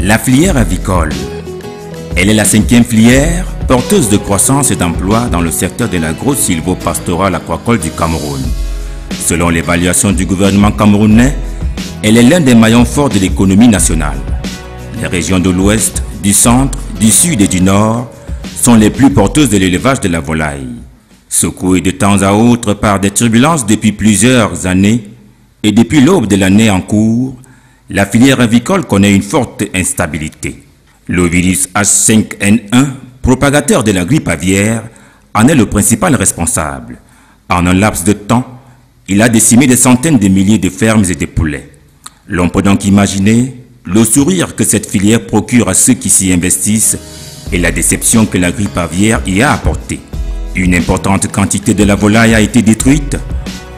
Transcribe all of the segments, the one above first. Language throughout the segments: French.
La filière avicole. Elle est la 5e filière porteuse de croissance et d'emploi dans le secteur de l'agro-sylvo-pastoral aquacole du Cameroun. Selon l'évaluation du gouvernement camerounais, elle est l'un des maillons forts de l'économie nationale. Les régions de l'Ouest, du Centre, du Sud et du Nord sont les plus porteuses de l'élevage de la volaille. Secouée de temps à autre par des turbulences depuis plusieurs années et depuis l'aube de l'année en cours, la filière avicole connaît une forte instabilité. Le virus H5N1, propagateur de la grippe aviaire, en est le principal responsable. En un laps de temps, il a décimé des centaines de milliers de fermes et de poulets. L'on peut donc imaginer le sourire que cette filière procure à ceux qui s'y investissent et la déception que la grippe aviaire y a apportée. Une importante quantité de la volaille a été détruite,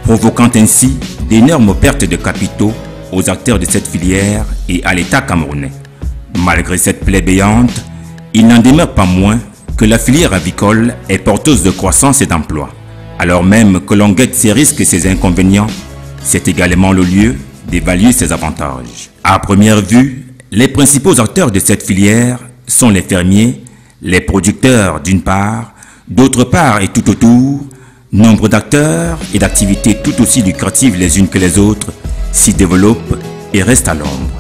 provoquant ainsi d'énormes pertes de capitaux aux acteurs de cette filière et à l'État camerounais. Malgré cette plaie béante, il n'en demeure pas moins que la filière avicole est porteuse de croissance et d'emploi. Alors même que l'on guette ses risques et ses inconvénients, c'est également le lieu d'évaluer ses avantages. À première vue, les principaux acteurs de cette filière sont les fermiers, les producteurs d'une part, d'autre part et tout autour, nombre d'acteurs et d'activités tout aussi lucratives les unes que les autres s'y développent et restent à l'ombre.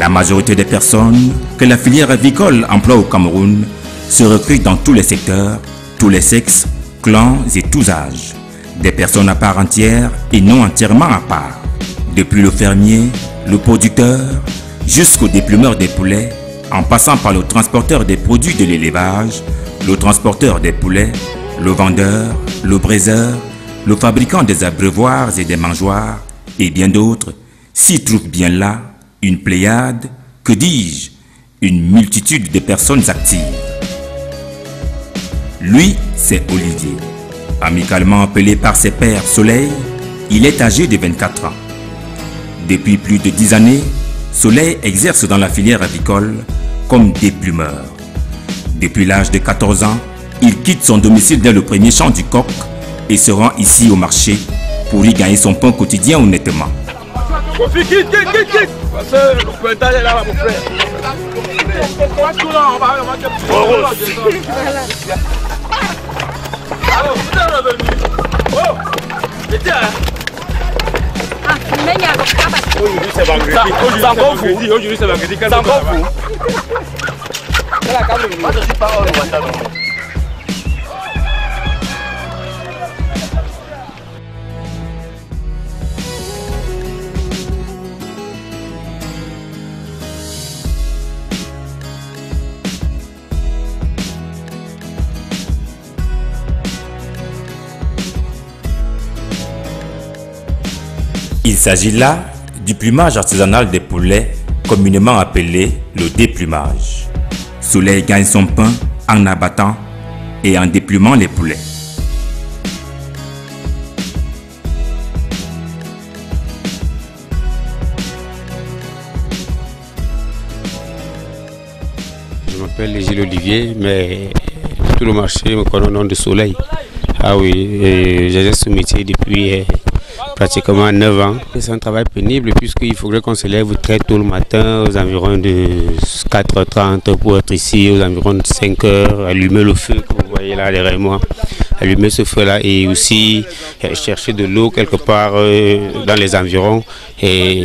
La majorité des personnes que la filière avicole emploie au Cameroun se recrutent dans tous les secteurs, tous les sexes, clans et tous âges. Des personnes à part entière et non entièrement à part. Depuis le fermier, le producteur, jusqu'au déplumeur des poulets, en passant par le transporteur des produits de l'élevage, le transporteur des poulets, le vendeur, le braiseur, le fabricant des abreuvoirs et des mangeoires, et bien d'autres, s'y trouvent bien là une pléiade, que dis-je, une multitude de personnes actives. Lui, c'est Olivier. Amicalement appelé par ses pairs Soleil, il est âgé de 24 ans. Depuis plus de 10 années, Soleil exerce dans la filière avicole comme déplumeur. Depuis l'âge de 14 ans, il quitte son domicile dès le premier champ du coq et se rend ici au marché pour y gagner son pain quotidien honnêtement. Quitte. Parce que le pointage est là, mon frère. Aujourd'hui c'est vendredi. Aujourd'hui c'est vendredi. C'est encore vous. Moi je suis pas au Ouattara. Il s'agit là du plumage artisanal des poulets, communément appelé le déplumage. Soleil gagne son pain en abattant et en déplumant les poulets. Je m'appelle Gilles Olivier, mais tout le marché me connaît au nom de Soleil. Ah oui, j'ai ce métier depuis pratiquement 9 ans. C'est un travail pénible puisqu'il faudrait qu'on se lève très tôt le matin, aux environs de 4h30 pour être ici, aux environs de 5h, allumer le feu que vous voyez là derrière moi, allumer ce feu-là et aussi chercher de l'eau quelque part dans les environs et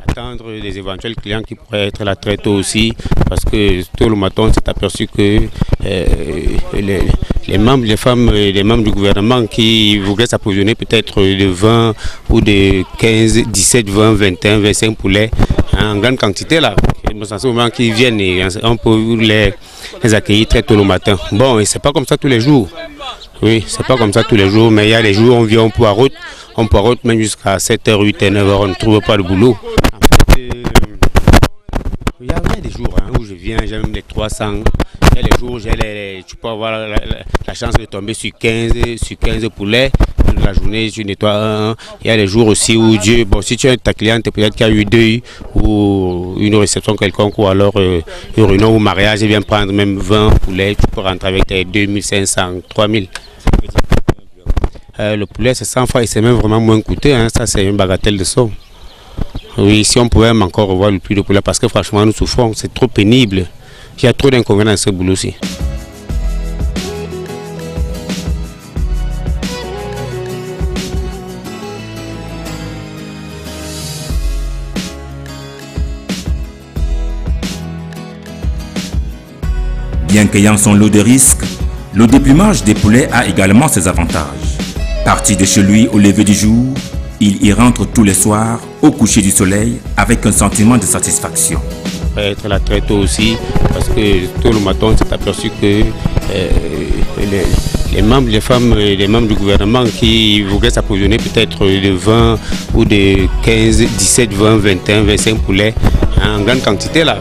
attendre des éventuels clients qui pourraient être là très tôt aussi parce que tôt le matin on s'est aperçu que les membres, les femmes et les membres du gouvernement qui voudraient s'approvisionner peut-être de 20 ou de 15, 17, 20, 21, 25 poulets en grande quantité là. En ce moment qu'ils viennent et on peut les accueillir très tôt le matin. Bon, et c'est pas comme ça tous les jours. Oui, c'est pas comme ça tous les jours, mais il y a des jours où on vient, on poireaute même jusqu'à 7h, 8h, 9h, on ne trouve pas de boulot. En fait, il y a des jours où je viens, j'ai même les 300. Il y a des jours où tu peux avoir la chance de tomber sur 15 poulets. La journée, tu nettoies un. Il y a des jours aussi où Dieu, bon, si tu es ta cliente, peut-être qu'il y a eu deuil ou une réception quelconque, ou alors une réunion ou mariage, et bien prendre même 20 poulets, tu peux rentrer avec tes 2500, 3000. Le poulet, c'est 100 fois et c'est même vraiment moins coûteux, hein. Ça, c'est une bagatelle de somme. Oui, si on pouvait encore revoir le prix de poulet, parce que franchement, nous souffrons, c'est trop pénible. Il y a trop d'inconvénients dans ce boulot-ci. Bien qu'ayant son lot de risques, le déplumage des poulets a également ses avantages. Parti de chez lui au lever du jour, il y rentre tous les soirs au coucher du soleil avec un sentiment de satisfaction. Être là très tôt aussi, parce que tôt le matin, on s'est aperçu que les membres, les femmes, les membres du gouvernement qui voulaient s'approvisionner peut-être de 20 ou de 15, 17, 20, 21, 25 poulets en grande quantité là.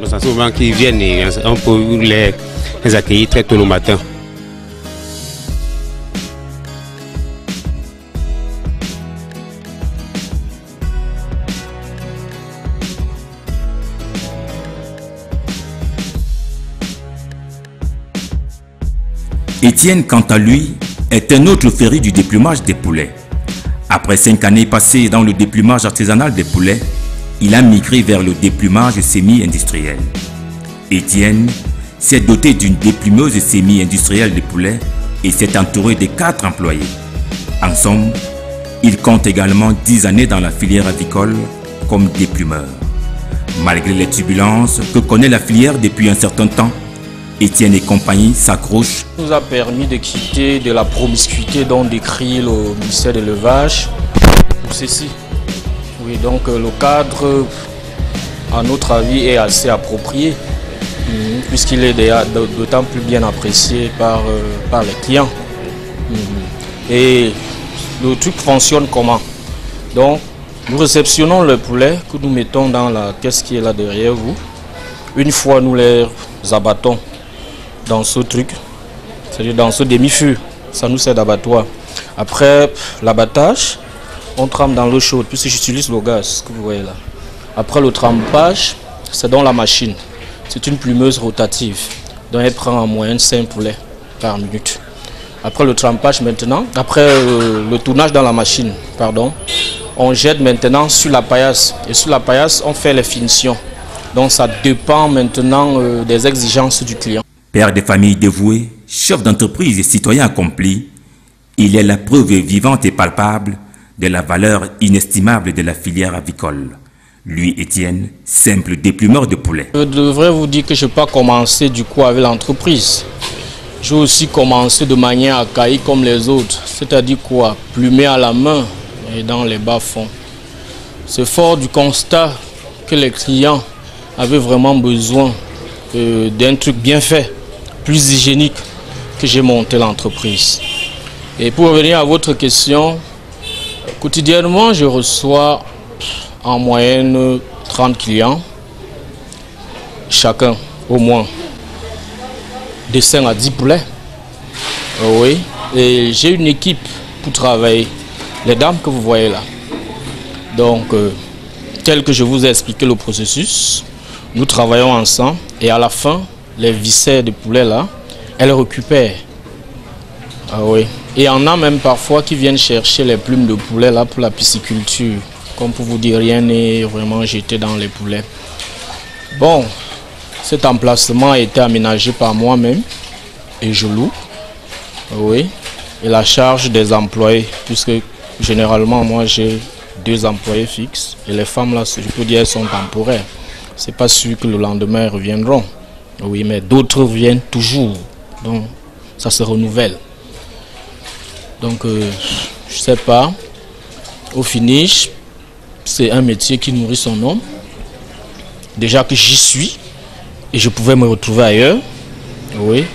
C'est souvent qu'ils viennent et on peut les accueillir très tôt le matin. Étienne, quant à lui, est un autre féru du déplumage des poulets. Après 5 années passées dans le déplumage artisanal des poulets, il a migré vers le déplumage semi-industriel. Étienne s'est doté d'une déplumeuse semi-industrielle de poulets et s'est entouré de 4 employés. En somme, il compte également 10 années dans la filière avicole comme déplumeur. Malgré les turbulences que connaît la filière depuis un certain temps, Étienne et compagnie s'accrochent. Ça nous a permis de quitter de la promiscuité dont décrit le ministère de l'élevage pour ceci. Oui, donc le cadre, à notre avis, est assez approprié, puisqu'il est d'autant plus bien apprécié par les clients. Et le truc fonctionne comment? Donc, nous réceptionnons le poulet que nous mettons dans la caisse qui est là derrière vous. Une fois, nous les abattons dans ce truc, c'est-à-dire dans ce demi-fût, ça nous sert d'abattoir. Après l'abattage, on trempe dans l'eau chaude, puisque j'utilise le gaz que vous voyez là. Après le trempage, c'est dans la machine. C'est une plumeuse rotative, donc elle prend en moyenne 5 poulets par minute. Après le trempage maintenant, après le tournage dans la machine, pardon, on jette maintenant sur la paillasse. Et sur la paillasse, on fait les finitions. Donc ça dépend maintenant des exigences du client. Père de famille dévoué, chef d'entreprise et citoyen accompli, il est la preuve vivante et palpable de la valeur inestimable de la filière avicole. Lui, Étienne, simple déplumeur de poulet. Je devrais vous dire que je n'ai pas commencé du coup avec l'entreprise. J'ai aussi commencé de manière archaïque comme les autres. C'est-à-dire quoi? Plumer à la main et dans les bas-fonds. C'est fort du constat que les clients avaient vraiment besoin d'un truc bien fait, plus hygiénique, que j'ai monté l'entreprise. Et pour revenir à votre question, quotidiennement, je reçois en moyenne 30 clients, chacun au moins de 5 à 10 poulets. Oui, et j'ai une équipe pour travailler, les dames que vous voyez là. Donc, tel que je vous ai expliqué le processus, nous travaillons ensemble et à la fin, les viscères de poulet là, elles récupèrent. Ah oui. Et il y en a même parfois qui viennent chercher les plumes de poulet là pour la pisciculture. Comme pour vous dire, rien n'est vraiment jeté dans les poulets. Bon, cet emplacement a été aménagé par moi-même et je loue. Oui. Et la charge des employés, puisque généralement moi j'ai 2 employés fixes et les femmes là, je peux dire, elles sont temporaires. C'est pas sûr que le lendemain elles reviendront. Oui, mais d'autres viennent toujours. Donc ça se renouvelle. Donc je sais pas. Au finish, c'est un métier qui nourrit son homme. Déjà que j'y suis et je pouvais me retrouver ailleurs. Oui.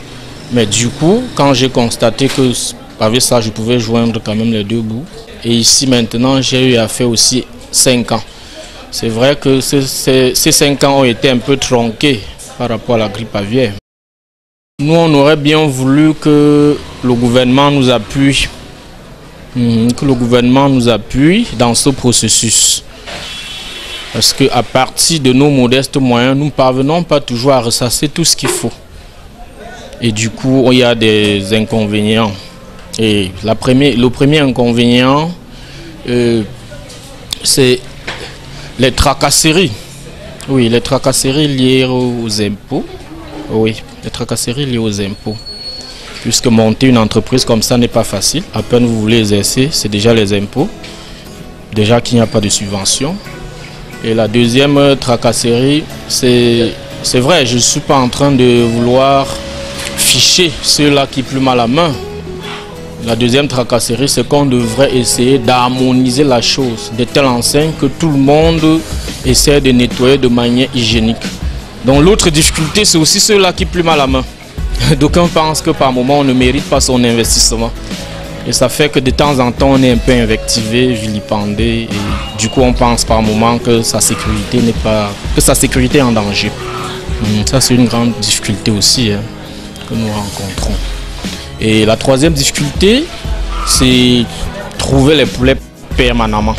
Mais du coup, quand j'ai constaté que avec ça, je pouvais joindre quand même les 2 bouts. Et ici maintenant, j'ai eu à faire aussi 5 ans. C'est vrai que ces 5 ans ont été un peu tronqués par rapport à la grippe aviaire. Nous, on aurait bien voulu que le gouvernement nous appuie. Que le gouvernement nous appuie dans ce processus. Parce qu'à partir de nos modestes moyens, nous ne parvenons pas toujours à ressasser tout ce qu'il faut. Et du coup, il y a des inconvénients. Et le premier inconvénient, c'est Les tracasseries. Oui, les tracasseries liées aux impôts. Oui, les tracasseries liées aux impôts. Puisque monter une entreprise comme ça n'est pas facile. À peine vous voulez exercer, c'est déjà les impôts. Déjà qu'il n'y a pas de subvention. Et la deuxième tracasserie, c'est vrai, je ne suis pas en train de vouloir ficher ceux-là qui plument à la main. La deuxième tracasserie, c'est qu'on devrait essayer d'harmoniser la chose de telle enseigne que tout le monde essaie de nettoyer de manière hygiénique. Donc l'autre difficulté, c'est aussi ceux-là qui plument à la main. D'aucuns pensent que par moment, on ne mérite pas son investissement. Et ça fait que de temps en temps, on est un peu invectivé, vilipendé. Et du coup, on pense par moment que sa sécurité n'est pas, que sa sécurité est en danger. Ça, c'est une grande difficulté aussi que nous rencontrons. Et la troisième difficulté, c'est trouver les poulets permanemment.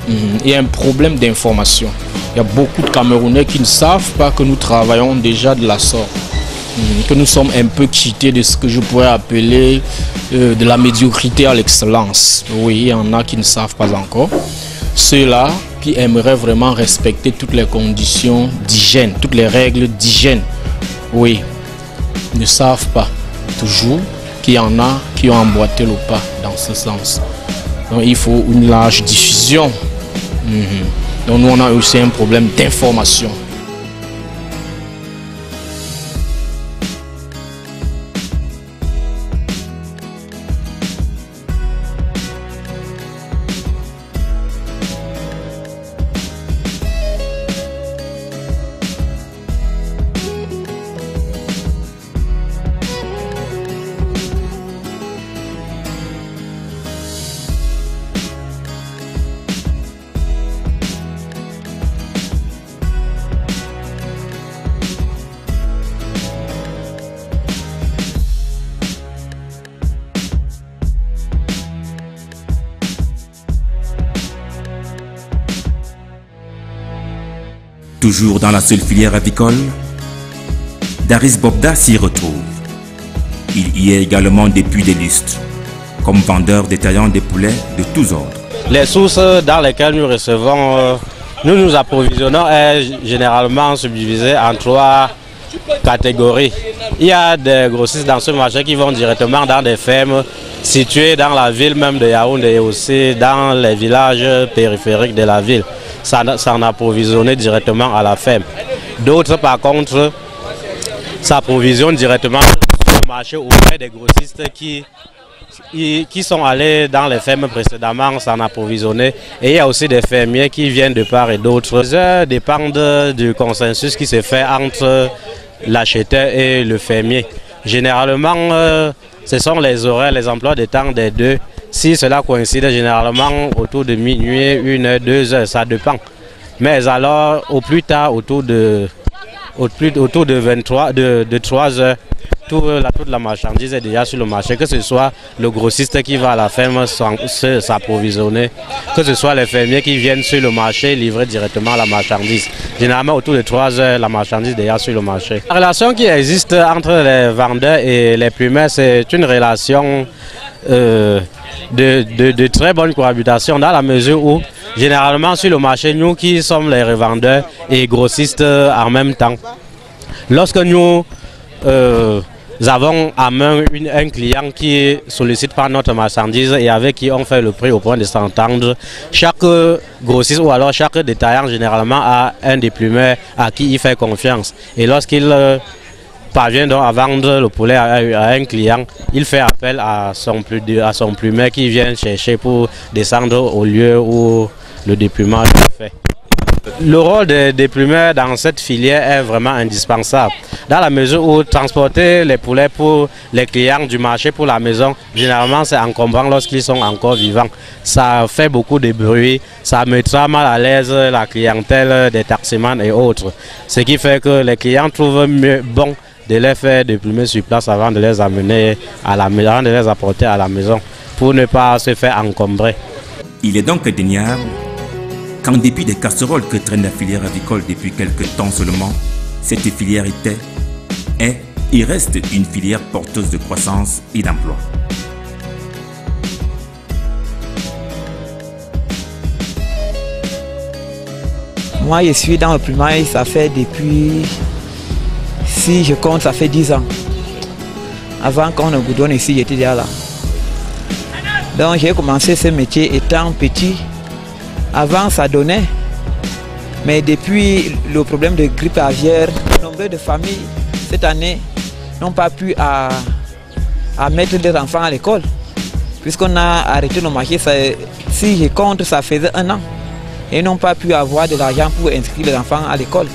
Il y a un problème d'information. Il y a beaucoup de Camerounais qui ne savent pas que nous travaillons déjà de la sorte. Que nous sommes un peu quittés de ce que je pourrais appeler de la médiocrité à l'excellence. Oui, il y en a qui ne savent pas encore. Ceux-là qui aimeraient vraiment respecter toutes les conditions d'hygiène, toutes les règles d'hygiène, oui, ne savent pas toujours qu'il y en a qui ont emboîté le pas dans ce sens. Donc il faut une large diffusion. Donc nous on a aussi un problème d'information. Toujours dans la seule filière avicole, Daris Bobda s'y retrouve. Il y est également depuis des lustres, comme vendeur détaillant des poulets de tous ordres. Les sources dans lesquelles nous recevons, nous approvisionnons est généralement subdivisées en 3 catégories. Il y a des grossistes dans ce marché qui vont directement dans des fermes situées dans la ville même de Yaoundé et aussi dans les villages périphériques de la ville. Ça en approvisionne directement à la ferme. D'autres par contre s'approvisionnent directement sur le marché auprès des grossistes qui sont allés dans les fermes précédemment s'en approvisionner. Et il y a aussi des fermiers qui viennent de part et d'autre. Ça dépend du consensus qui se fait entre l'acheteur et le fermier. Généralement, ce sont les horaires, les emplois de temps des deux. Si cela coïncide généralement autour de minuit, 1 heure, 2 heures, ça dépend. Mais alors, au plus tard, autour de 3 heures, toute la marchandise est déjà sur le marché, que ce soit le grossiste qui va à la ferme s'approvisionner, que ce soit les fermiers qui viennent sur le marché livrer directement la marchandise. Généralement, autour de 3 heures, la marchandise est déjà sur le marché. La relation qui existe entre les vendeurs et les plumeurs, c'est une relation de très bonne cohabitation dans la mesure où généralement sur le marché, nous qui sommes les revendeurs et grossistes en même temps, lorsque nous avons à main un client qui sollicite par notre marchandise et avec qui on fait le prix au point de s'entendre, chaque grossiste ou alors chaque détaillant généralement a un des plumeurs à qui il fait confiance. Et lorsqu'il parvient donc à vendre le poulet à un client, il fait appel à son plumeur qui vient chercher pour descendre au lieu où le déplumage est fait. Le rôle des plumeurs dans cette filière est vraiment indispensable, dans la mesure où transporter les poulets pour les clients du marché pour la maison, généralement c'est encombrant lorsqu'ils sont encore vivants. Ça fait beaucoup de bruit, ça mettra mal à l'aise la clientèle des taximans et autres. Ce qui fait que les clients trouvent mieux bon de les faire déplumer sur place avant de les amener à la maison, avant de les apporter à la maison, pour ne pas se faire encombrer. Il est donc indéniable qu'en dépit des casseroles que traîne la filière avicole depuis quelques temps seulement, cette filière est et reste une filière porteuse de croissance et d'emploi. Moi, je suis dans le primaire, ça fait depuis, si je compte, ça fait 10 ans. Avant qu'on ne goudronne ici, j'étais déjà là. Donc j'ai commencé ce métier étant petit. Avant, ça donnait. Mais depuis le problème de grippe aviaire, nombre de familles, cette année, n'ont pas pu à mettre leurs enfants à l'école. Puisqu'on a arrêté nos marchés, si je compte, ça faisait 1 an. Et n'ont pas pu avoir de l'argent pour inscrire les enfants à l'école.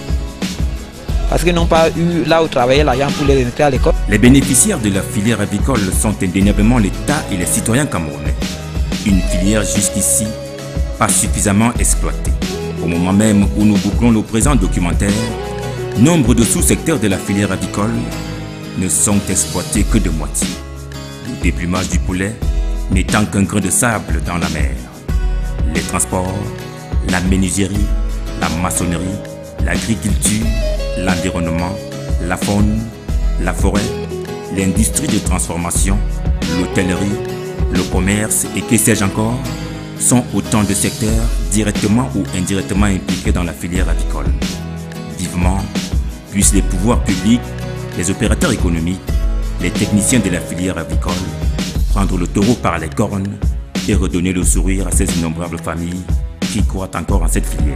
Parce qu'ils n'ont pas eu là où travailler l'argent pour les inscrire à l'école. Les bénéficiaires de la filière avicole sont indéniablement l'État et les citoyens camerounais. Une filière jusqu'ici pas suffisamment exploitée. Au moment même où nous bouclons le présent documentaire, nombre de sous-secteurs de la filière avicole ne sont exploités que de moitié. Le déplumage du poulet n'étant qu'un grain de sable dans la mer. Les transports, la menuiserie, la maçonnerie, l'agriculture, l'environnement, la faune, la forêt, l'industrie de transformation, l'hôtellerie, le commerce et que sais-je encore, sont autant de secteurs directement ou indirectement impliqués dans la filière avicole. Vivement puissent les pouvoirs publics, les opérateurs économiques, les techniciens de la filière avicole prendre le taureau par les cornes et redonner le sourire à ces innombrables familles qui croient encore en cette filière.